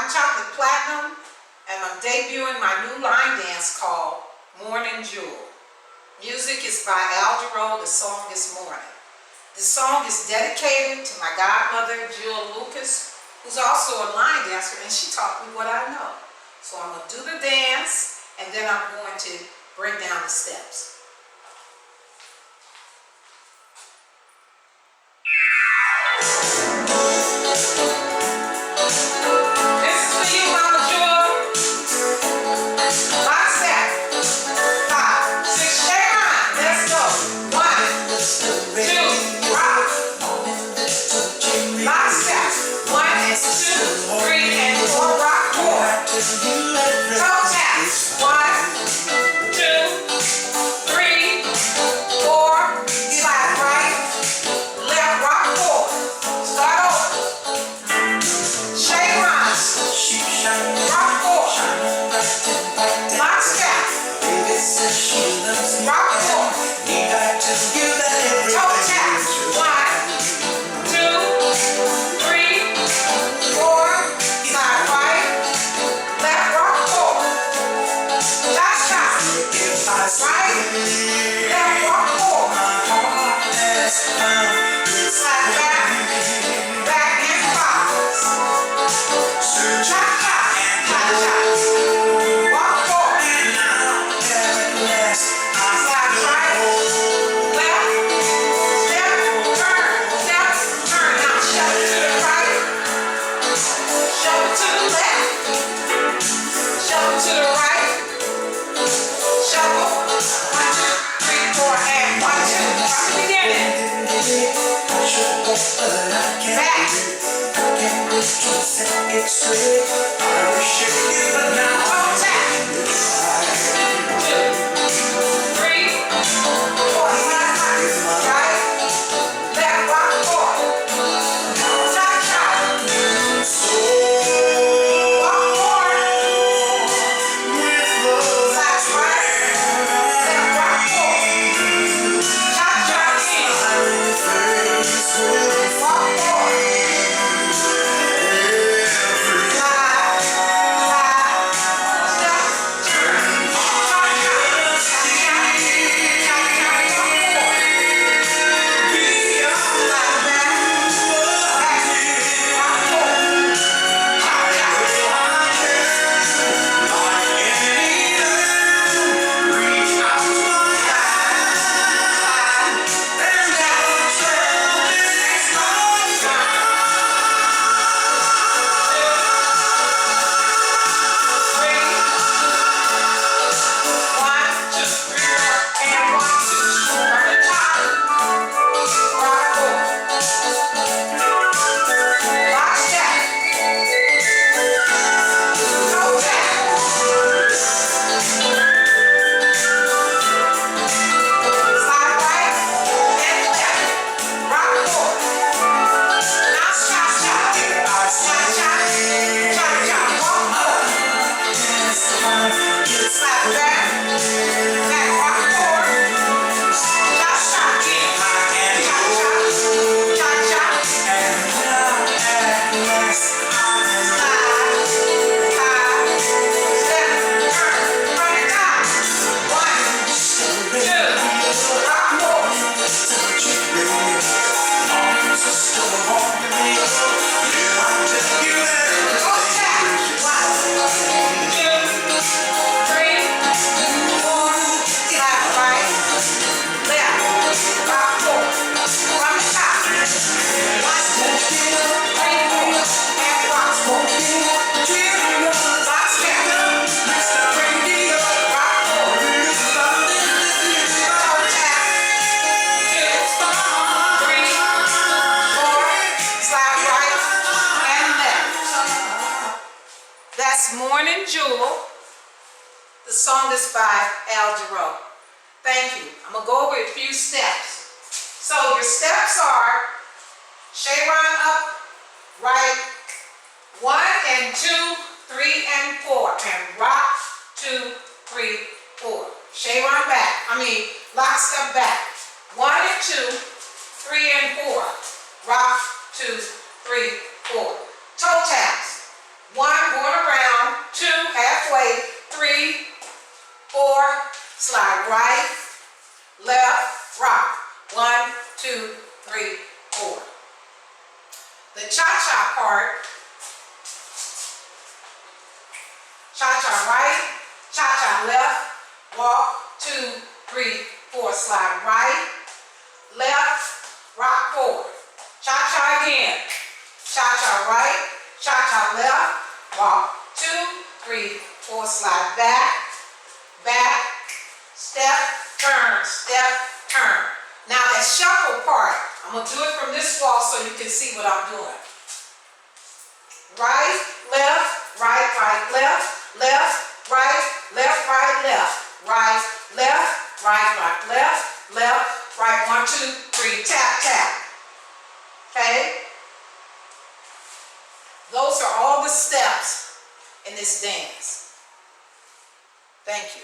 I'm Chocolate Platinum, and I'm debuting my new line dance called Mornin. Music is by Jarreau. The song is Mornin. This song is dedicated to my godmother, Jill Lucas, who's also a line dancer, and she taught me what I know. So I'm going to do the dance, and then I'm going to break down the steps. Mornin. The song is by Jarreau. Thank you. I'm going to go over a few steps. So your steps are Jarreau up, right, 1 and 2, 3 and 4, and rock, 2, 3, 4. Jarreau back. Lock step back. 1 and 2, 3 and 4. Rock, 2, 3, 4. Toe taps. 1, going around, 2, halfway, 3, 4, slide right, left, rock. 1, 2, 3, 4. The cha-cha part, cha-cha right, cha-cha left, walk, 2, 3, 4, slide right, left, rock forward. Cha-cha again. Cha-cha right, cha-cha left, walk, 2, 3, 4, slide back, back, step, turn. Now that shuffle part, I'm going to do it from this wall so you can see what I'm doing. Right, left, right, left, left, right, left, right, left, right, left, right, 1, 2, 3, tap, tap. Okay? Those are all the steps in this dance. Thank you.